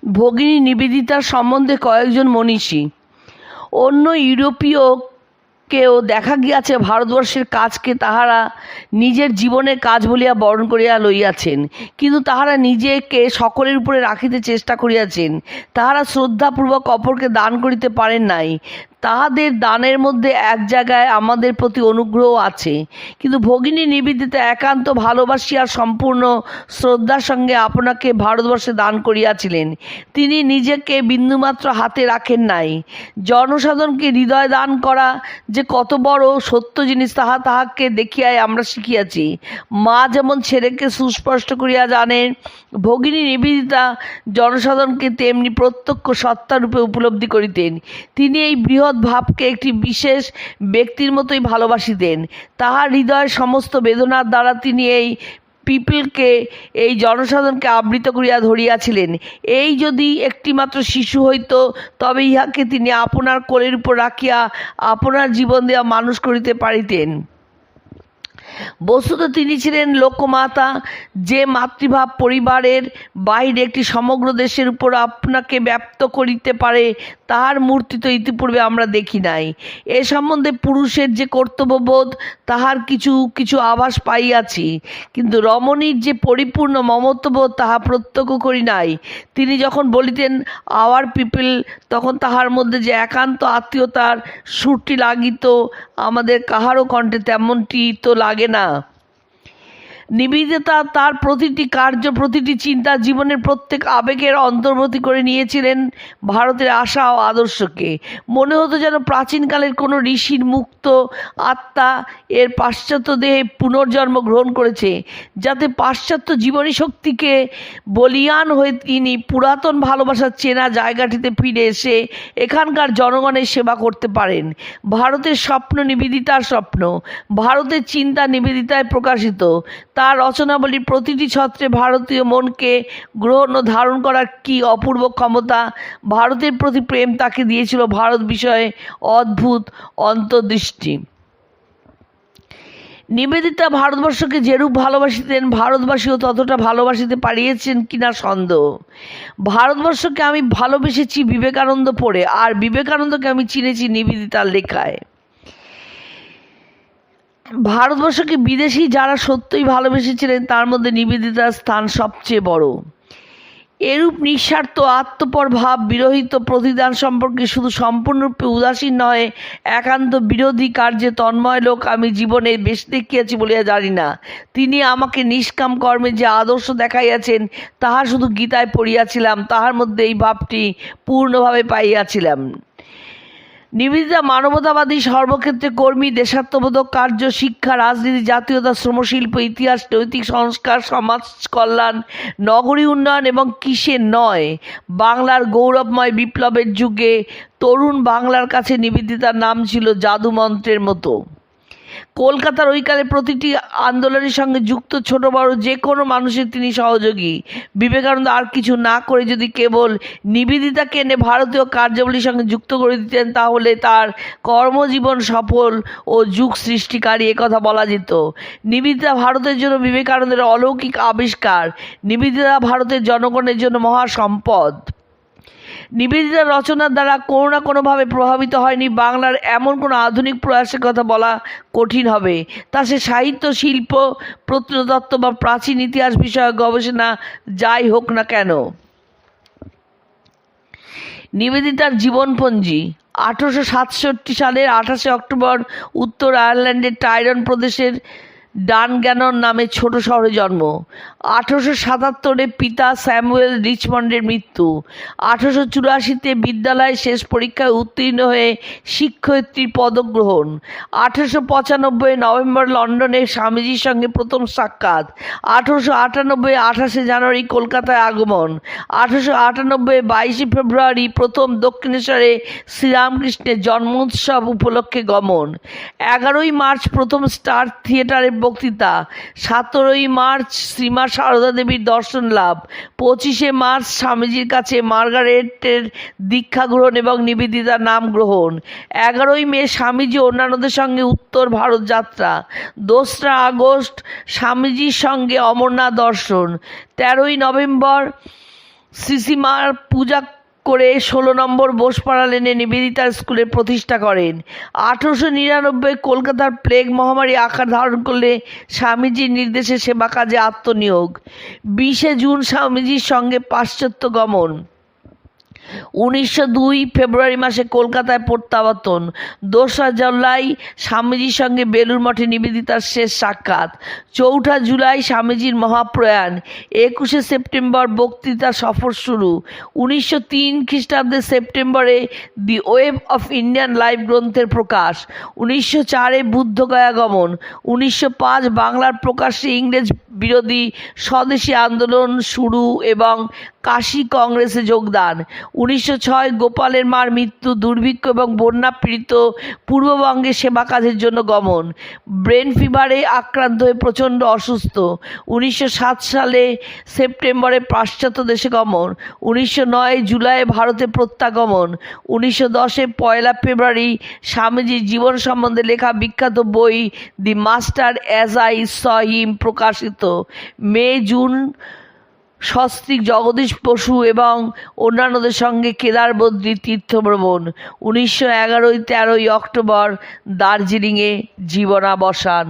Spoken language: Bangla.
ভগিনী নিবেদিতার সম্বন্ধে কয়েকজন মনীষী। অন্য ইউরোপীয়কেও দেখা গিয়াছে ভারতবর্ষের কাজকে তাহারা নিজের জীবনের কাজ বলিয়া বরণ করিয়া লইয়াছেন, কিন্তু তাহারা নিজেকে সকলের উপরে রাখিতে চেষ্টা করিয়াছেন। তাহারা শ্রদ্ধাপূর্বক অপরকে দান করিতে পারেন নাই। তাহাদের দানের মধ্যে এক জায়গায় আমাদের প্রতি অনুগ্রহ আছে, কিন্তু ভগিনী নিবেদিতা একান্ত ভালোবাসিয়া সম্পূর্ণ শ্রদ্ধার সঙ্গে আপনাকে ভারতবর্ষে দান করিয়াছিলেন। তিনি নিজেকে বিন্দুমাত্র হাতে রাখেন নাই। জনসাধারণকে হৃদয় দান করা যে কত বড় সত্য জিনিস তাহাকে দেখিয়াই আমরা শিখিয়াছি। মা যেমন ছেলেকে সুস্পষ্ট করিয়া জানেন, ভগিনী নিবেদিতা জনসাধারণকে তেমনি প্রত্যক্ষ সত্তারূপে উপলব্ধি করিতেন। তিনি এই বৃহৎ ভাবকে একটি বিশেষ ব্যক্তির মতোই ভালোবাসিতেন। তাহার হৃদয়ের সমস্ত বেদনার দ্বারা তিনি এই পিপলকে, এই জনসাধারণকে আবৃত করিয়া ধরিয়াছিলেন। এই যদি একটিমাত্র শিশু হইত, তবে ইহাকে তিনি আপনার কোলের উপর রাখিয়া আপনার জীবন দেওয়া মানুষ করিতে পারিতেন। বস্তুত তিনি ছিলেন লোকমাতা, যে মাতৃভাব পরিবারের বাহিরে একটি সমগ্র দেশের উপর আপনাকে ব্যক্ত করিতে পারে, তাহার মূর্তি তো ইতিপূর্বে আমরা দেখি নাই। এ সম্বন্ধে পুরুষের যে কর্তব্যবোধ, তাহার কিছু কিছু আভাস পাইয়াছি, কিন্তু রমণীর যে পরিপূর্ণ মমত্ববোধ, তাহা প্রত্যক্ষ করি নাই। তিনি যখন বলিতেন আওয়ার পিপল, তখন তাহার মধ্যে যে একান্ত আত্মীয়তার সুরটি লাগিত, আমাদের কাহারও কণ্ঠে তেমনটি তো লাগে না। নিবেদিতা তার প্রতিটি কার্য, প্রতিটি চিন্তা, জীবনের প্রত্যেক আবেগের অন্তর্বর্তী করে নিয়েছিলেন ভারতের আশা ও আদর্শকে। মনে হতো যেন প্রাচীনকালের কোনো ঋষির মুক্ত আত্মা এর পাশ্চাত্য দেহে পুনর্জন্ম গ্রহণ করেছে, যাতে পাশ্চাত্য জীবনী শক্তিকে বলিয়ান হয়ে তিনি পুরাতন ভালোবাসার চেনা জায়গাটিতে ফিরে এসে এখানকার জনগণের সেবা করতে পারেন। ভারতের স্বপ্ন নিবেদিতার স্বপ্ন, ভারতের চিন্তা নিবেদিতায় প্রকাশিত। তার রচনাবলীর প্রতিটি ছত্রে ভারতীয় মনকে গ্রহণ ও ধারণ করার কি অপূর্ব ক্ষমতা! ভারতের প্রতি প্রেম তাকে দিয়েছিল ভারত বিষয়ে অদ্ভুত অন্তর্দৃষ্টি। নিবেদিতা ভারতবর্ষকে যেরূপ ভালোবাসিতেন, ভারতবাসীও ততটা ভালোবাসিতে পারিয়েছেন কিনা সন্দেহ। ভারতবর্ষকে আমি ভালোবেসেছি বিবেকানন্দ পড়ে, আর বিবেকানন্দকে আমি চিনেছি নিবেদিতার লেখায়। ভারতবর্ষকে বিদেশি যারা সত্যই ভালোবেসেছিলেন, তার মধ্যে নিবেদিতার স্থান সবচেয়ে বড়। এরূপ নিঃস্বার্থ আত্মপর ভাব বিরহিত প্রতিদান সম্পর্কে শুধু সম্পূর্ণরূপে উদাসীন নয়, একান্ত বিরোধী কার্যে তন্ময় লোক আমি জীবনে বেশ দেখিয়াছি বলিয়া জানি না। তিনি আমাকে নিষ্কাম কর্মে যে আদর্শ দেখাইয়াছেন, তাহা শুধু গীতায় পড়িয়াছিলাম, তাহার মধ্যে এই ভাবটি পূর্ণভাবে পাইয়াছিলাম। নিবেদিতা মানবতাবাদী, সর্বক্ষেত্রে কর্মী, দেশাত্মবোধক কার্য, শিক্ষা, রাজনীতি, জাতীয়তা, শ্রমশিল্প, ইতিহাস, নৈতিক সংস্কার, সমাজ কল্যাণ, নগরী উন্নয়ন এবং কিসের নয়, বাংলার গৌরবময় বিপ্লবের যুগে তরুণ বাংলার কাছে নিবেদিতার নাম ছিল জাদুমন্ত্রের মতো। কলকাতার ওইকালে প্রতিটি আন্দোলনের সঙ্গে যুক্ত ছোট বড় যে কোনো মানুষের তিনি সহযোগী। বিবেকানন্দ আর কিছু না করে যদি কেবল নিবেদিতাকে এনে ভারতীয় কার্যাবলীর সঙ্গে যুক্ত করে দিতেন, তাহলে তার কর্মজীবন সফল ও যুগ সৃষ্টিকারী, একথা বলা যেত। নিবেদিতা ভারতের জন্য বিবেকানন্দের অলৌকিক আবিষ্কার। নিবেদিতা ভারতের জনগণের জন্য মহা সম্পদ। নিবেদিতার রচনার দ্বারা কোনো না কোনোভাবে প্রভাবিত হয়নি বাংলার এমন কোনো আধুনিক প্রয়াসের কথা বলা কঠিন হবে। তা সে সাহিত্য, শিল্প, প্রত্নতত্ত্ব বা প্রাচীন ইতিহাস বিষয়ক গবেষণা যাই হোক না কেন। নিবেদিতার জীবনপঞ্জি। 1867 সালের 28 অক্টোবর উত্তর আয়ারল্যান্ডের টাইরন প্রদেশের ডানগ্যানন নামে ছোট শহরে জন্ম। 1877 পিতা স্যামুয়েল রিচমন্ডের মৃত্যু। 1884 বিদ্যালয়ে শেষ পরীক্ষায় উত্তীর্ণ হয়ে শিক্ষয়িত্রীর পদক গ্রহণ। 1895 নভেম্বর লন্ডনে স্বামীজির সঙ্গে প্রথম সাক্ষাৎ। 1898 28 জানুয়ারি কলকাতায় আগমন। 1898 22 ফেব্রুয়ারি প্রথম দক্ষিণেশ্বরে শ্রীরামকৃষ্ণের জন্মোৎসব উপলক্ষে গমন। 11 মার্চ প্রথম স্টার থিয়েটারে বক্তৃতা। 17 মার্চ শ্রীমা সারদা দেবীর দর্শন লাভ। 25 মার্চ স্বামীজির কাছে মার্গারেটের দীক্ষা গ্রহণ এবং নিবেদিতার নাম গ্রহণ। 11 মে স্বামীজি অন্যান্যদের সঙ্গে উত্তর ভারত যাত্রা। 2 আগস্ট স্বামীজির সঙ্গে অমরনাথ দর্শন। 13 নভেম্বর শ্রীশ্রীমার পূজা করে 16 নম্বর বোসপাড়া লেনে নিবেদিতার স্কুলের প্রতিষ্ঠা করেন। 1899 কলকাতার প্লেগ মহামারী আকার ধারণ করলে স্বামীজির নির্দেশে সেবা কাজে আত্মনিয়োগ। 20 জুন স্বামীজির সঙ্গে পাশ্চাত্য গমন। 1902 ফেব্রুয়ারি মাসে কলকাতায় প্রত্যাবর্তন। 2রা জুলাই স্বামীজির সঙ্গে বেলুড় মঠে নিবেদিতার শেষ সাক্ষাৎ। 4ঠা জুলাই স্বামীজির মহাপ্রয়াণ। 21শে সেপ্টেম্বর বক্তৃতা সফর শুরু। 1903 খ্রিস্টাব্দের সেপ্টেম্বরে দি ওয়েব অফ ইন্ডিয়ান লাইফ গ্রন্থের প্রকাশ। 1904 বুদ্ধগয়া গমন। 1905 বাংলার প্রকাশ্যে ইংরেজ বিরোধী স্বদেশী আন্দোলন শুরু এবং কাশী কংগ্রেসে যোগদান। 1906 গোপালের মার মৃত্যু, দুর্ভিক্ষ এবং বন্যা পীড়িত পূর্ববঙ্গে সেবা কাজের জন্য গমন। ব্রেন ফিভারে আক্রান্ত হয়ে প্রচণ্ড অসুস্থ। 1907 সালে সেপ্টেম্বরে পাশ্চাত্য দেশে গমন। 1909 জুলাই ভারতে প্রত্যাগমন। 1910 1 ফেব্রুয়ারি স্বামীজির জীবন সম্বন্ধে লেখা বিখ্যাত বই The Master as I Saw Him প্রকাশিত। মে জুন সস্ত্রীক জগদীশ বসু এবং অন্যান্যদের সঙ্গে কেদার বদ্রী তীর্থভ্রমণ। 1911 13 অক্টোবর দার্জিলিংয়ে জীবনাবসান।